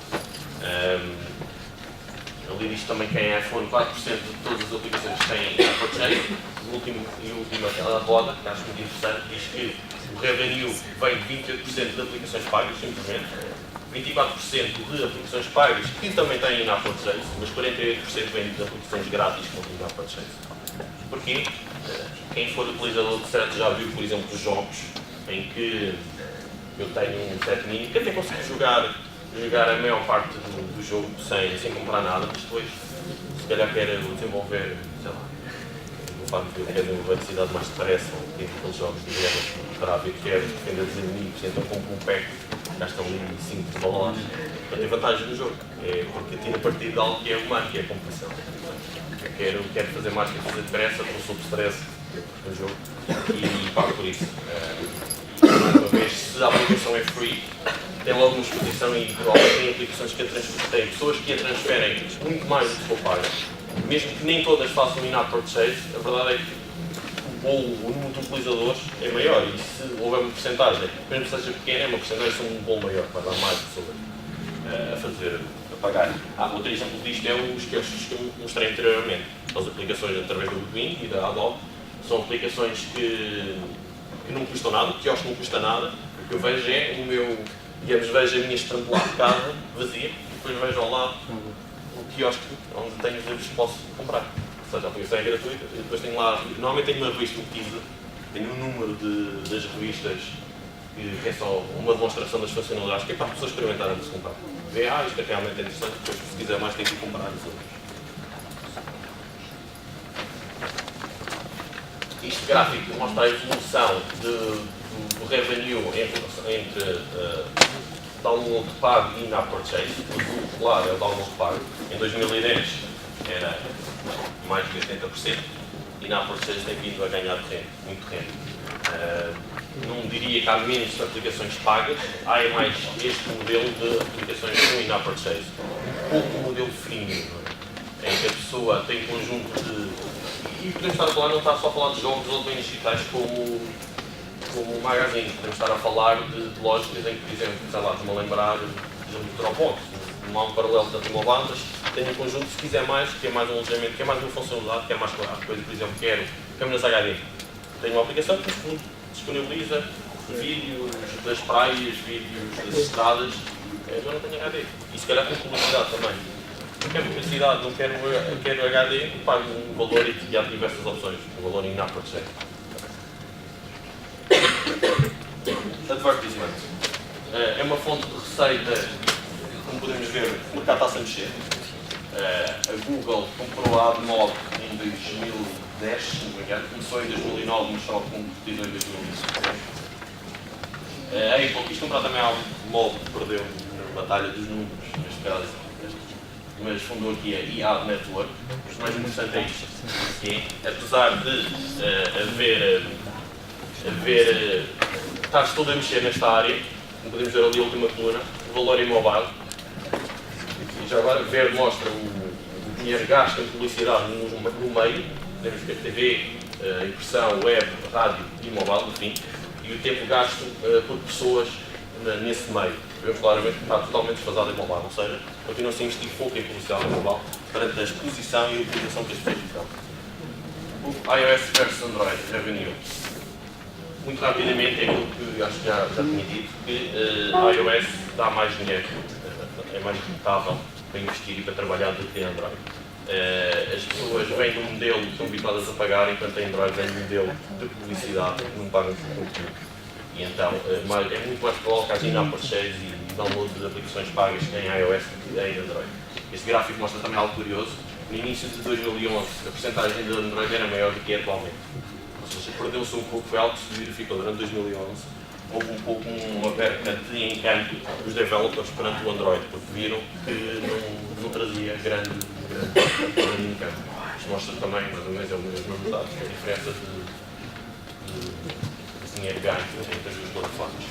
Ali diz também que em iPhone 4% de todas as aplicações têm in-app purchase. O último aquela roda, que acho muito interessante, diz que o revenue vem de 28% de aplicações pagas, simplesmente, 24% de aplicações pagas que também têm in-app purchase, mas 48% vem de aplicações grátis com in-app purchase. Porquê? Quem for utilizador de certo já viu, por exemplo, jogos em que eu tenho um set mini, que até consigo jogar a maior parte do jogo sem comprar nada, mas depois, se calhar quero desenvolver, sei lá, quero desenvolver a cidade mais depressa, ou tem aqueles jogos de guerra para ver que quero defender os inimigos, então compro um pack, gastam ali $5 para ter vantagem no jogo, porque tira partido de algo que é humano, que é a competição. Eu quero fazer mais que fazer depressa, estou sob stress no jogo e pago por isso. Mais uma vez, se a aplicação é free, tem logo uma exposição e provavelmente tem aplicações que tem pessoas que a transferem muito mais do que eu pago. Mesmo que nem todas façam in-app purchase, a verdade é que o número de utilizadores é maior e se houver uma porcentagem, mesmo que seja pequena, é uma porcentagem de um bolo maior, vai dar mais pessoas a pagar. Outro exemplo disto é os que eu mostrei anteriormente. As aplicações através do Bing e da Adobe são aplicações que não custam nada, o quiosque não custa nada. O que eu vejo é vejo a minha estante lá de casa vazia e depois vejo ao lado o quiosque onde tenho os livros que posso comprar. Ou seja, a aplicação é gratuita e depois tenho lá, normalmente tenho uma revista metida, tenho um número das revistas que é só uma demonstração das funcionalidades, que é para as pessoas experimentarem antes de comprar. Vê, isto é realmente interessante, depois se quiser mais tem que comprar os outros. Este gráfico mostra a evolução do revenue entre download pago e in-app purchase. O azul claro é o download pago. Em 2010 era mais de 80%. In-app purchase tem vindo a ganhar muito terreno. Não diria que há menos aplicações pagas, há mais este modelo de aplicações com in-app purchase. Pouco o modelo freemium, em que a pessoa tem um conjunto de... E podemos estar a falar, não está só a falar de jogos ou de bens digitais como magazines, podemos estar a falar de lógicas em que, por exemplo, sei lá, estou-me a lembrar, por exemplo, do Dropbox, não há um paralelo tanto uma banda, mas tem um conjunto, se quiser mais, quer mais um alojamento, quer mais uma funcionalidade, quer mais qualquer coisa, por exemplo, quero câmeras HD. Tem uma aplicação que disponibiliza vídeos das praias, vídeos das estradas, mas não tenho HD. E se calhar com publicidade também. Não quero publicidade, não quero HD, pago um valor e há diversas opções. Um valor em in-app purchase. Advertisement. É uma fonte de receita, como podemos ver, o mercado está-se a mexer. A Google comprou a AdMob em 2010, se não me engano. Começou em 2009, mas só concretizou em 2016. A Apple quis comprar também a AdMob, perdeu na batalha dos números, neste caso. Mas fundou aqui a IA Network. O mais interessante é isto, que apesar de estar-se todo a mexer nesta área, como podemos ver ali a última coluna, o valor imóvel. E já agora ver mostra o dinheiro gasto em publicidade no meio, podemos ver TV, impressão, web, rádio e mobile, enfim, e o tempo gasto por pessoas nesse meio. Vemos claramente que está totalmente desfasado em mobile, ou seja, continua-se a investir pouco em publicidade em mobile perante a exposição e a utilização que as pessoas dão. O iOS versus Android, revenue. Muito rapidamente é aquilo que acho que já tinha dito, que iOS dá mais dinheiro, é mais rentável para investir e para trabalhar do que Android. As pessoas vêm de um modelo que estão habituadas a pagar, enquanto a Android vem de um modelo de publicidade que não pagam por conteúdo. E então é muito mais provável que haja in-app purchase e download de aplicações pagas em iOS do que em Android. Este gráfico mostra também algo curioso. No início de 2011, a porcentagem de Android era maior do que é atualmente. Ou seja, perdeu-se um pouco, foi algo que se verificou durante 2011. Houve um pouco uma perca de encanto dos developers perante o Android, porque viram que não trazia grande encanto. Isto mostra também, mais ou menos, os mesmos dados, a diferença de dinheiro ganho entre as duas plataformas.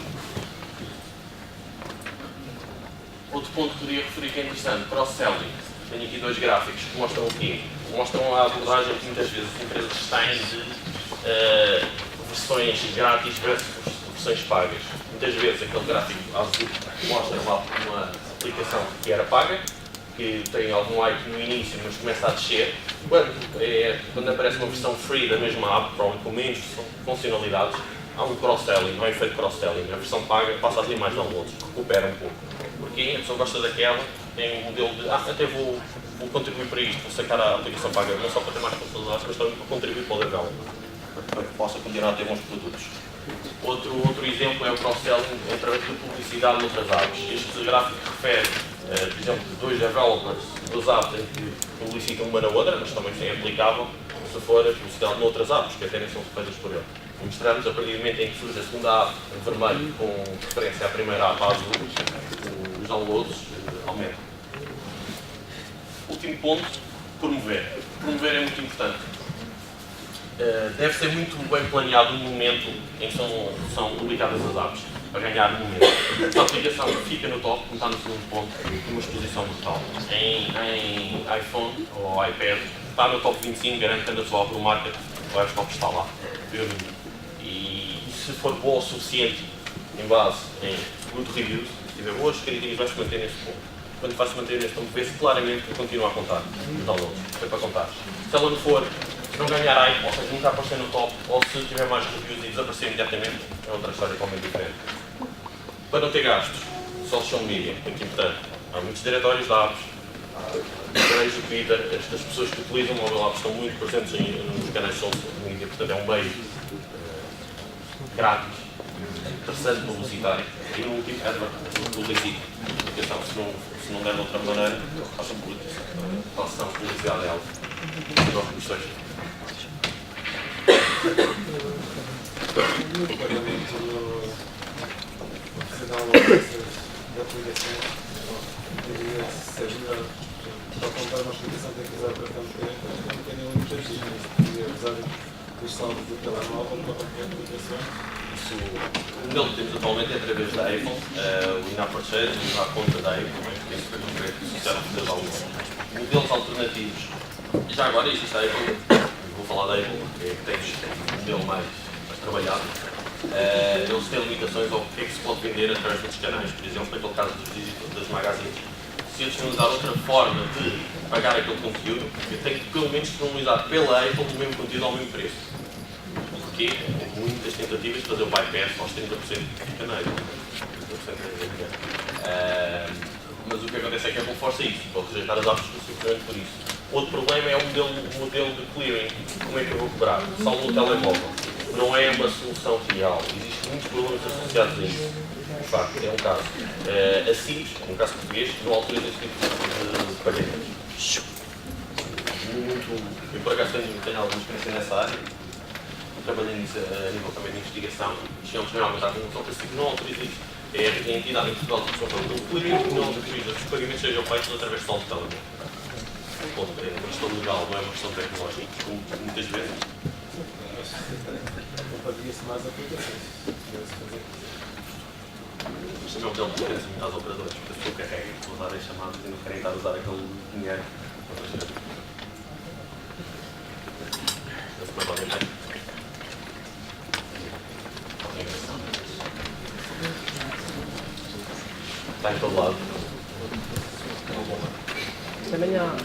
Outro ponto que queria referir que é interessante, cross-selling. Tenho aqui dois gráficos que mostram o quê? Mostram a abordagem que muitas vezes as empresas têm de versões grátis versus versões pagas. Muitas vezes aquele gráfico azul mostra uma aplicação que era paga, que tem algum like no início, mas começa a descer. Quando aparece uma versão free da mesma app, provavelmente com menos funcionalidades, há um cross-selling, não é efeito cross-selling. A versão paga passa a ter mais downloads, recupera um pouco. Porque a pessoa gosta daquela, tem um modelo de até vou contribuir para isto, vou sacar a aplicação paga, não só para ter mais funcionalidades, mas também para contribuir para o development, para que possa continuar a ter bons produtos. Outro exemplo é o cross-selling através de publicidade noutras apps. Este gráfico refere, por exemplo, dois developers, duas apps em que publicitam uma na outra, mas também é aplicável se for a publicidade noutras apps, que até nem são feitas por ele. Mostramos a partir do momento em que surge a segunda app em vermelho, com referência à primeira app azul, os downloads aumentam. Último ponto, promover. Promover é muito importante. Deve ser muito bem planeado no momento em que são publicadas as apps, para ganhar no momento. Se a aplicação fica no top, como está no segundo ponto, com uma exposição brutal. Em iPhone ou iPad, está no top 25, garante que anda só por market, o App está lá. E se for boa o suficiente, em base em good reviews, se tiver boas críticas, vai-se manter nesse ponto. Quando vai-se manter nesse ponto, vê-se claramente que continua a contar os downloads. Foi para contar. Se ela não for, se não ganhar hype, ou seja, nunca aparecer no top, ou se tiver mais reviews e desaparecer imediatamente, é outra história totalmente diferente. Para não ter gastos, social media, muito importante. Há muitos diretórios de apps, canais do Twitter, estas pessoas que utilizam o mobile apps estão muito presentes nos canais de social media, portanto é um meio grátis, interessante, publicitário. E no último, publicite. Se não der de outra maneira, façam publicidade dela. Não questões. O pagamento final da aplicação deveria ser melhor. Para comprar uma aplicação tem que usar bastante tempo, não tem nenhum objetivo. Podia usar os saldos do telemóvel para comprar aplicações. O modelo que temos atualmente é através da Apple, o in-app purchase, a conta da Apple, que tem que ser concreto, associado a fazer alguns modelos alternativos. E já agora existe a Apple, vou falar da Apple, porque tem um modelo mais trabalhado. Eles têm limitações ao que é que se pode vender através dos canais. Por exemplo, naquele caso dos magazines, se disponibilizar outra forma de pagar aquele conteúdo, eu tenho que pelo menos disponibilizar pela Apple o mesmo conteúdo ao mesmo preço. Porque houve muitas tentativas de fazer o bypass aos 30% de caneiro. 30% mas o que acontece é que a Apple força isso, pode rejeitar as apps especificamente por isso. Outro problema é o modelo de clearing. Como é que eu vou cobrar? Só no telemóvel. Não é uma solução real. Existem muitos problemas associados a isso. De facto, é um caso. A CIS, no caso português, não autoriza esse tipo de pagamentos. Eu, por acaso, tenho alguma experiência nessa área. Trabalhei nisso a nível também de investigação. Chegamos realmente à conclusão que a CIS não autoriza isso. É a entidade em Portugal que responsável pelo clearing que não autoriza que os pagamentos sejam feitos através só do telemóvel. Ponto. É uma questão legal, não é uma questão tecnológica, como muitas vezes. Compartilha-se mais aplicações. Mas também é um modelo de potência muito às operadoras, porque a pessoa carrega para usar as chamadas e não querem estar a usar aquele dinheiro para fazer. Esse depois alguém tem. Está em todo lado. Até amanhã.